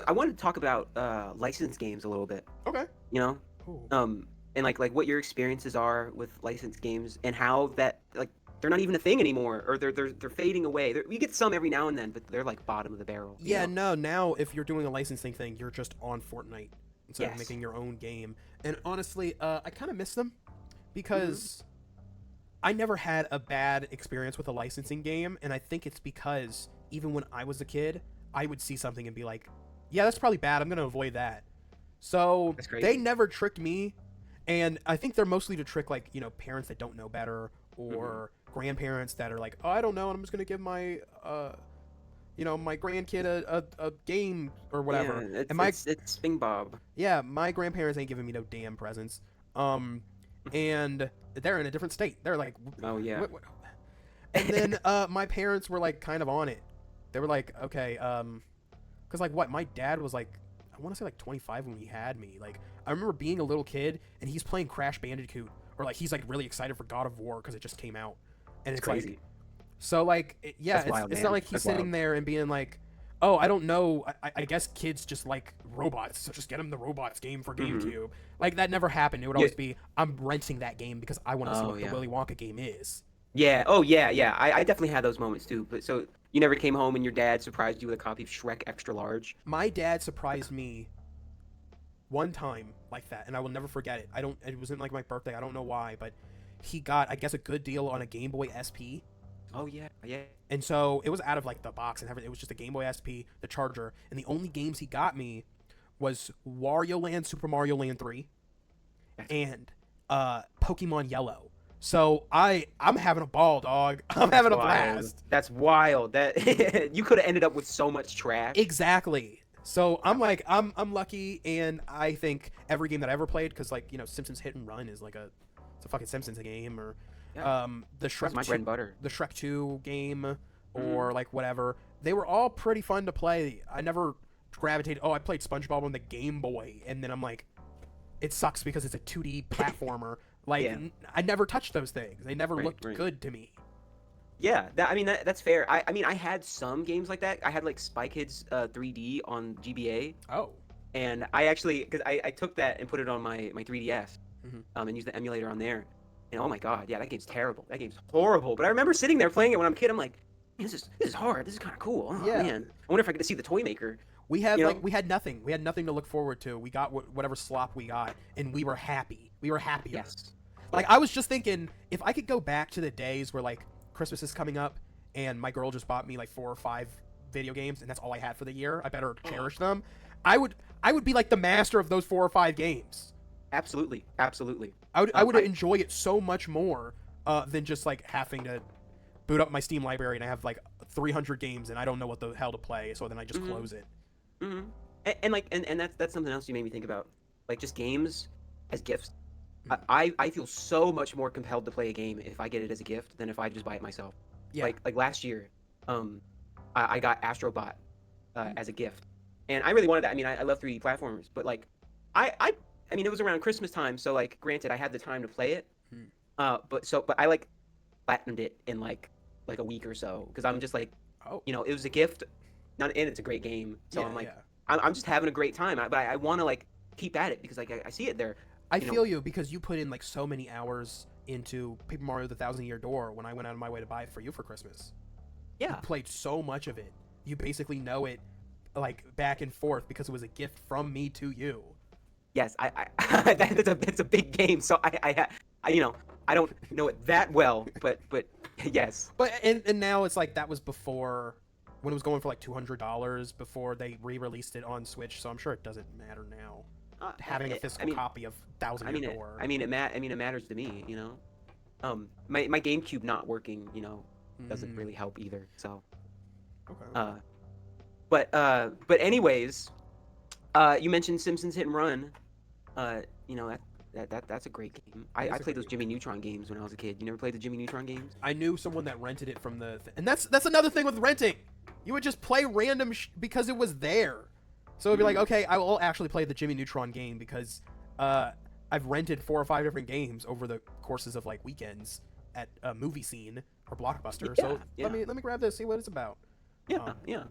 I wanted to talk about licensed games a little bit. Okay. You know, Ooh. and like what your experiences are with licensed games and how that like they're not even a thing anymore, or they're fading away. We get some every now and then, but they're like bottom of the barrel. You Yeah, know? no, now if you're doing a licensing thing, you're just on Fortnite instead of Yes. making your own game. And honestly, I kind of miss them Hmm. because I never had a bad experience with a licensing game, and I think it's because even when I was a kid, I would see something and be like, yeah, that's probably bad. I'm going to avoid that. So That's they crazy. never tricked me, and I think they're mostly to trick like parents that don't know better Hmm. or grandparents that are like, oh, I don't know, and I'm just gonna give my my grandkid a game or Yeah, whatever. it's And my it's it's Bing Bob. yeah, my grandparents ain't giving me no damn presents. Um, and they're in a different state. They're like, Oh yeah. what? And then my parents were like kind of on it. They were like, okay, because like what? My dad was like, I want to say like 25 when he had me. Like I remember being a little kid and he's playing Crash Bandicoot, or like he's like really excited for God of War because it just came out, and It's it's like, crazy. so like yeah, That's it's wild, it's not man. like he's That's sitting wild. there and being like, oh, I don't know. I guess kids just like robots, so just get him the robots game for Hmm. GameCube. Like that never happened. It would Yeah. always be, I'm renting that game because I want to see Oh what the yeah. Willy Wonka game is. Yeah. Oh yeah. Yeah. I definitely had those moments too. But so you never came home and your dad surprised you with a copy of Shrek Extra Large? My dad surprised me one time like that, and I will never forget it. I don't. It wasn't like my birthday. I don't know why, but he got, I guess, a good deal on a Game Boy SP. Oh yeah. Yeah. And so it was out of like the box and everything. It was just a Game Boy SP, the charger, and the only games he got me was Wario Land, Super Mario Land 3, That's and Pokemon Yellow. So I'm having a ball, dog. I'm that's having a wild. blast. That's wild. That you could have ended up with so much trash. Exactly. So I'm That like I'm lucky, and I think every game that I ever played, because like Simpsons Hit and Run is like it's a fucking Simpsons game, or yeah. the That's Shrek my bread and butter. Shrek 2 game, Hmm. or like whatever. They were all pretty fun to play. I never gravitated. Oh, I played SpongeBob on the Game Boy, and then I'm like, it sucks because it's a 2D platformer. Like Yeah. I never touched those things. They never Right. looked Right. good to me. Yeah. That I mean that's fair. I mean I had some games like that. I had like Spy Kids 3D on GBA, Oh. and I actually because I took that and put it on my 3DS, Hmm. and used the emulator on there. And oh my god, yeah, that game's terrible. That game's horrible. But I remember sitting there playing it when I'm a kid. I'm like, "Man, this is hard. This is kind of cool. Oh Yeah. man, I wonder if I get to see the toy maker. We had You like know? we had nothing. We had nothing to look forward to. We got whatever slop we got, and we were happy. We were happier. Yes. Like Yeah. I was just thinking, if I could go back to the days where like Christmas is coming up, and my girl just bought me like 4 or 5 video games, and that's all I had for the year. I better Oh, cherish them. I would be like the master of those 4 or 5 games. absolutely. Absolutely. I would I enjoy it so much more than just like having to boot up my Steam library and I have like 300 games and I don't know what the hell to play, so then I just hmm close it. hmm and like and that's something else you made me think about. Like just games as gifts. Mm. I feel so much more compelled to play a game if I get it as a gift than if I just buy it myself. Yeah. Like last year, um, I got Astrobot Mm. as a gift, and I really wanted that. I mean, I love 3D platformers, but like, I I I mean, it was around Christmas time, so like, granted, I had the time to play it. Mm. But I like platinumed it in like a week or so because I'm just like, Oh. it was a gift, not and it's a great game. So Yeah, I'm like, yeah. I'm just having a great time. But I want to like keep at it because like I see it there. I You know, feel you because you put in like so many hours into Paper Mario: The Thousand Year Door when I went out of my way to buy it for you for Christmas. You yeah. played so much of it. You basically know it like back and forth because it was a gift from me to you. Yes, that's a big game. So I don't know it that well, but yes, But and now it's like that was before when it was going for like $200 before they re-released it on Switch. So I'm sure it doesn't matter now having a I physical mean copy of Thousand Year Door. I mean it matters to me. My GameCube not working, doesn't Mm, really help either. So okay, uh, okay. but anyways, you mentioned Simpsons Hit and Run. Uh, that's a great game. It I is a played great those game. Jimmy Neutron games when I was a kid. You never played the Jimmy Neutron games? I knew someone that rented it from and that's another thing with renting. You would just play random because it was there. So it'd be like, Hmm. okay, I will actually play the Jimmy Neutron game because I've rented 4 or 5 different games over the courses of like weekends at a movie scene or Blockbuster. Yeah, So yeah, let me grab this, see what it's about. yeah, Um, yeah.